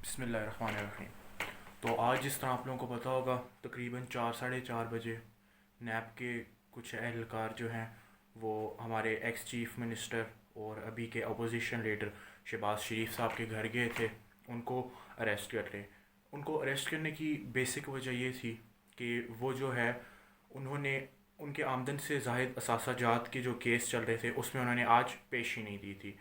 بسم اللہ الرحمن الرحیم۔ تو آج جس طرح آپ لوگوں کو پتہ ہوگا تقریباً 4 ساڑھے 4 بجے نیب کے کچھ اہلکار جو ہیں وہ ہمارے ایکس چیف منسٹر اور ابھی کے اپوزیشن لیڈر شہباز شریف صاحب کے گھر گئے تھے ان کو اریسٹ کر لیں۔ ان کو اریسٹ کرنے کی بیسک وجہ یہ تھی کہ وہ جو ہے انہوں نے ان کے آمدن سے زائد اثاثہ جات کے جو کیس چل رہے تھے اس میں انہوں نے آج پیشی نہیں دی تھی۔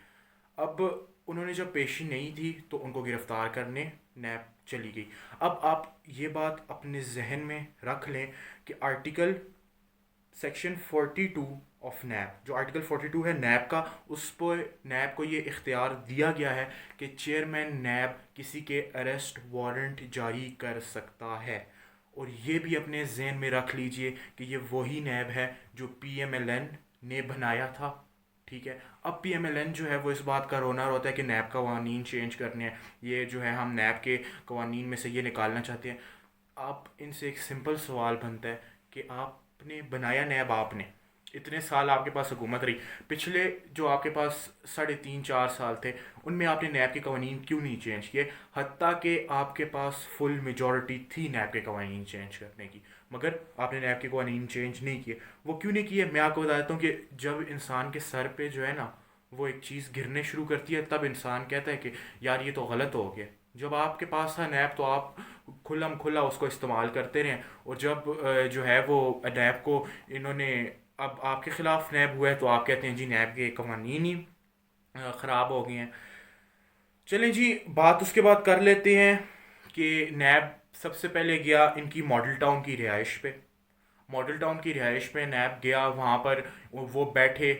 اب انہوں نے جب پیشی نہیں دی تو ان کو گرفتار کرنے نیب چلی گئی۔ اب آپ یہ بات اپنے ذہن میں رکھ لیں کہ آرٹیکل سیکشن 42 آف نیب، جو آرٹیکل 42 ہے نیب کا، اس پہ نیب کو یہ اختیار دیا گیا ہے کہ چیئرمین نیب کسی کے اریسٹ وارنٹ جاری کر سکتا ہے۔ اور یہ بھی اپنے ذہن میں رکھ لیجئے کہ یہ وہی نیب ہے جو پی ایم ایل این نے بنایا تھا، ٹھیک ہے۔ اب پی ایم ایل این جو ہے وہ اس بات کا رونا روتا ہے کہ نیب کا قوانین چینج کرنے ہیں، یہ جو ہے ہم نیب کے قوانین میں سے یہ نکالنا چاہتے ہیں۔ آپ ان سے ایک سمپل سوال بنتا ہے کہ آپ نے بنایا نیب، آپ نے اتنے سال آپ کے پاس حکومت رہی، پچھلے جو آپ کے پاس 3.5 4 سال تھے ان میں آپ نے نیب کے قوانین کیوں نہیں چینج کیے؟ حتیٰ کہ آپ کے پاس فل میجورٹی تھی نیب کے قوانین چینج کرنے کی، مگر آپ نے نیب کے قوانین چینج نہیں کیے۔ وہ کیوں نہیں کیے؟ میں آپ کو بتا دیتا ہوں کہ جب انسان کے سر پہ جو ہے نا وہ ایک چیز گرنے شروع کرتی ہے تب انسان کہتا ہے کہ یار یہ تو غلط ہو گیا۔ جب آپ کے پاس تھا نیب تو آپ کھلم کھلا اس کو استعمال کرتے رہے، اور جب جو ہے وہ نیب کو انہوں نے اب آپ کے خلاف نیب ہوا ہے تو آپ کہتے ہیں جی نیب کے قوانین ہی خراب ہو گئے ہیں۔ چلیں جی، بات اس کے بعد کر لیتے ہیں کہ نیب سب سے پہلے گیا ان کی ماڈل ٹاؤن کی رہائش پہ۔ ماڈل ٹاؤن کی رہائش پہ نیب گیا، وہاں پر وہ بیٹھے،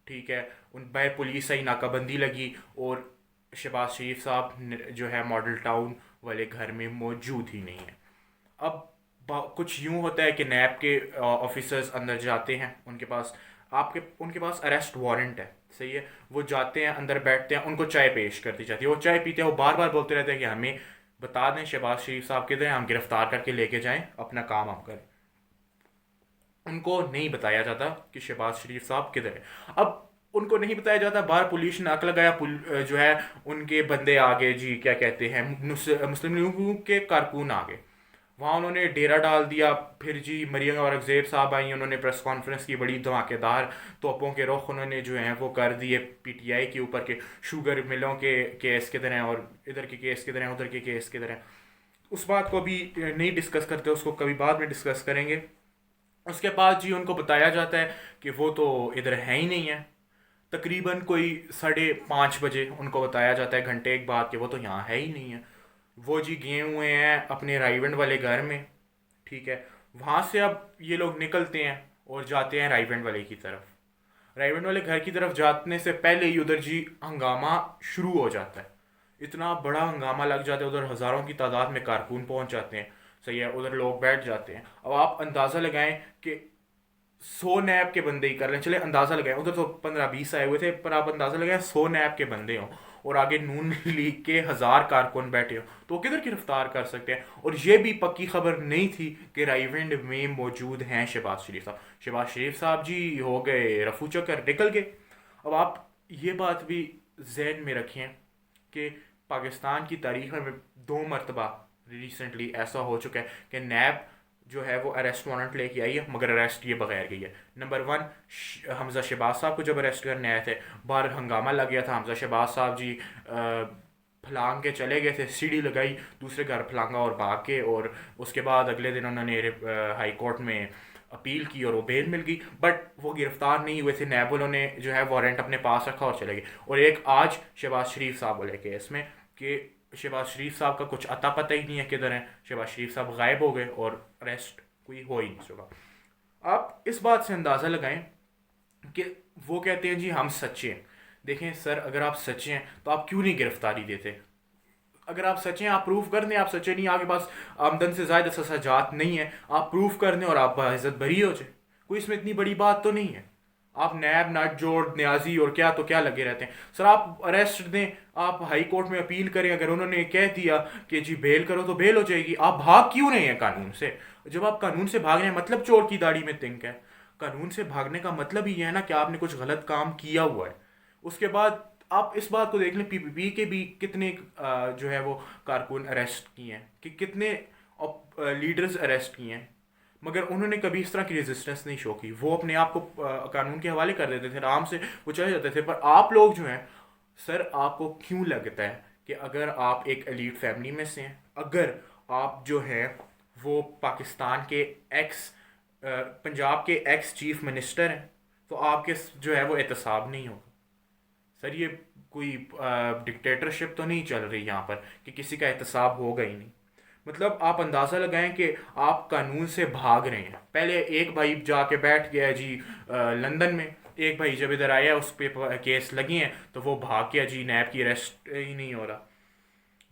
ٹھیک ہے، ان باہر پولیس آئی، ناکہ بندی لگی، اور شہباز شریف صاحب جو ہے ماڈل ٹاؤن والے گھر میں موجود ہی نہیں ہے۔ اب کچھ یوں ہوتا ہے کہ نیب کے آفیسرز اندر جاتے ہیں، ان کے پاس اریسٹ وارنٹ ہے، صحیح ہے، وہ جاتے ہیں اندر بیٹھتے ہیں، ان کو چائے پیش کر دی جاتی ہے، وہ چائے پیتے ہیں، وہ بار بار بولتے رہتے ہیں کہ ہمیں بتا دیں شہباز شریف صاحب کدھر ہیں، ہم گرفتار کر کے لے کے جائیں، اپنا کام ہم کریں۔ ان کو نہیں بتایا جاتا کہ شہباز شریف صاحب کدھر ہے۔ اب ان کو نہیں بتایا جاتا، باہر پولیس نے عقل لگایا، جو ہے ان کے بندے آگے، جی کیا کہتے ہیں، مسلم لیگوں کے کارکن آگے، وہاں انہوں نے ڈیرا ڈال دیا۔ پھر جی مریم اورنگزیب صاحب آئیں، انہوں نے پریس کانفرنس کی، بڑی دھماکے دار توپوں کے رخ انہوں نے جو ہیں وہ کر دیے پی ٹی آئی کے اوپر، کہ شوگر ملوں کے کیس کدھر ہیں، اور ادھر کے کیس کدھر ہیں، ادھر کے کیس کدھر ہیں۔ اس بات کو بھی نہیں ڈسکس کرتے، اس کو کبھی بعد میں ڈسکس کریں گے۔ اس کے بعد جی ان کو بتایا جاتا ہے کہ وہ تو ادھر ہے ہی نہیں ہے۔ تقریباً کوئی 5:30 بجے ان کو بتایا جاتا ہے، گھنٹے ایک بعد، کہ وہ تو یہاں ہے ہی نہیں ہے۔ وہ جی گئے ہوئے ہیں اپنے رائیونڈ والے گھر میں، ٹھیک ہے۔ وہاں سے اب یہ لوگ نکلتے ہیں اور جاتے ہیں رائیونڈ والے کی طرف۔ رائیونڈ والے گھر کی طرف جانے سے پہلے ہی ادھر جی ہنگامہ شروع ہو جاتا ہے، اتنا بڑا ہنگامہ لگ جاتا ہے، ادھر ہزاروں کی تعداد میں کارکن پہنچ جاتے ہیں، صحیح ہے، ادھر لوگ بیٹھ جاتے ہیں۔ اب آپ اندازہ لگائیں کہ 100 نیب کے بندے ہی کر لیں، چلے اندازہ لگائیں، ادھر تو 15 20 آئے ہوئے تھے، پر آپ اندازہ لگائیں 100 نیب کے بندے ہوں اور آگے نون لیگ کے 1000 کارکن بیٹھے ہوں تو وہ کدھر گرفتار کر سکتے ہیں؟ اور یہ بھی پکی خبر نہیں تھی کہ رائیونڈ میں موجود ہیں شہباز شریف صاحب۔ شہباز شریف صاحب جی ہو گئے رفو چکر، نکل گئے۔ اب آپ یہ بات بھی ذہن میں رکھیں کہ پاکستان کی تاریخ میں 2 مرتبہ ریسنٹلی ایسا ہو چکا ہے کہ نیب جو ہے وہ اریسٹ وارنٹ لے کے آئی ہے، مگر اریسٹ یہ بغیر گئی ہے۔ نمبر 1، حمزہ شہباز صاحب کو جب اریسٹ کرنے آئے تھے، باہر ہنگامہ لگ گیا تھا، حمزہ شہباز صاحب جی پھلانگ کے چلے گئے تھے، سیڑھی لگائی، دوسرے گھر پھلانگا اور بھاگ کے، اور اس کے بعد اگلے دن انہوں نے ہائی کورٹ میں اپیل کی اور وہ بیل مل گئی، بٹ وہ گرفتار نہیں ہوئے تھے، نیب والوں نے جو ہے وارنٹ اپنے پاس رکھا اور چلے گئے۔ اور ایک آج شہباز شریف صاحب والے کیس میں کہ شہباز شریف صاحب کا کچھ اتا پتہ ہی نہیں ہے کدھر ہیں، شہباز شریف صاحب غائب ہو گئے اور اریسٹ کوئی ہو ہی نہیں سکا۔ آپ اس بات سے اندازہ لگائیں کہ وہ کہتے ہیں جی ہم سچے ہیں۔ دیکھیں سر، اگر آپ سچے ہیں تو آپ کیوں نہیں گرفتاری دیتے؟ اگر آپ سچے ہیں آپ پروف کر دیں آپ سچے نہیں، آپ کے پاس آمدن سے زائد سزاجات نہیں ہے، آپ پروف کر دیں اور آپ باعزت بری ہو جائیں، کوئی اس میں اتنی بڑی بات تو نہیں ہے۔ آپ نیب نٹ جوڑ نیازی اور کیا تو کیا لگے رہتے ہیں سر، آپ اریسٹ دیں، آپ ہائی کورٹ میں اپیل کریں، اگر انہوں نے کہہ دیا کہ جی بیل کرو تو بیل ہو جائے گی۔ آپ بھاگ کیوں نہیں ہیں قانون سے؟ جب آپ قانون سے بھاگ رہے ہیں، مطلب چور کی داڑھی میں تنک ہے، قانون سے بھاگنے کا مطلب ہی یہ ہے نا کہ آپ نے کچھ غلط کام کیا ہوا ہے۔ اس کے بعد آپ اس بات کو دیکھ لیں پی پی پی کے بھی کتنے جو ہے وہ کارکن اریسٹ کیے ہیں، کہ کتنے لیڈرز اریسٹ کیے ہیں، مگر انہوں نے کبھی اس طرح کی ریزسٹنس نہیں شو کی. وہ اپنے آپ کو قانون کے حوالے کر دیتے تھے، آرام سے وہ چلے جاتے تھے. پر آپ لوگ جو ہیں سر، آپ کو کیوں لگتا ہے کہ اگر آپ ایک ایلیٹ فیملی میں سے ہیں، اگر آپ جو ہے وہ پاکستان کے ایکس پنجاب کے ایکس چیف منسٹر ہیں، تو آپ کے جو ہے وہ احتساب نہیں ہوگا؟ سر یہ کوئی ڈکٹیٹرشپ تو نہیں چل رہی یہاں پر کہ کسی کا احتساب ہوگا ہی نہیں. مطلب آپ اندازہ لگائیں کہ آپ قانون سے بھاگ رہے ہیں. پہلے ایک بھائی جا کے بیٹھ گیا جی لندن میں، ایک بھائی جب ادھر آیا اس پہ کیس لگی ہیں تو وہ بھاگ گیا جی، نیب کی اریسٹ ہی نہیں ہو رہا.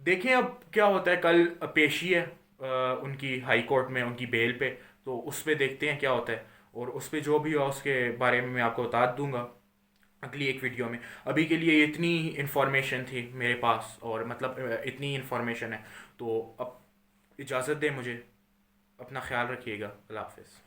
دیکھیں اب کیا ہوتا ہے. کل پیشی ہے ان کی ہائی کورٹ میں، ان کی بیل پہ، تو اس پہ دیکھتے ہیں کیا ہوتا ہے. اور اس پہ جو بھی ہوا اس کے بارے میں آپ کو بتا دوں گا اگلی ایک ویڈیو میں. ابھی کے لیے اتنی انفارمیشن تھی میرے پاس، اور مطلب اتنی انفارمیشن ہے. تو اب اجازت دیں مجھے، اپنا خیال رکھیے گا. اللہ حافظ.